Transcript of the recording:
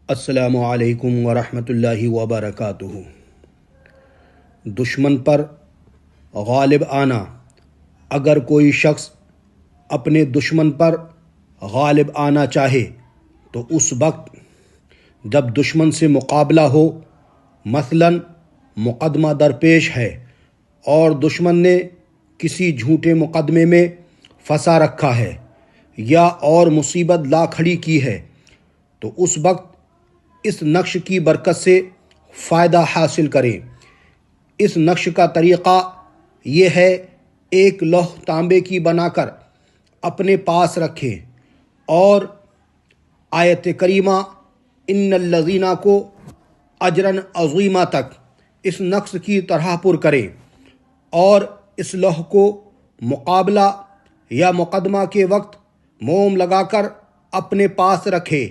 السلام علیکم ورحمۃ اللہ وبرکاتہ۔ دشمن پر غالب آنا۔ اگر کوئی شخص اپنے دشمن پر غالب آنا چاہے تو اس وقت جب دشمن سے مقابلہ ہو، مثلاً مقدمہ درپیش ہے اور دشمن نے کسی جھوٹے مقدمے میں پھنسا رکھا ہے یا اور مصیبت لا کھڑی کی ہے، تو اس وقت اس نقش کی برکت سے فائدہ حاصل کریں۔ اس نقش کا طریقہ یہ ہے، ایک لوح تانبے کی بنا کر اپنے پاس رکھیں اور آیت کریمہ ان الذین کو اجرا عظیما تک اس نقش کی طرح پر کریں اور اس لوح کو مقابلہ یا مقدمہ کے وقت موم لگا کر اپنے پاس رکھیں۔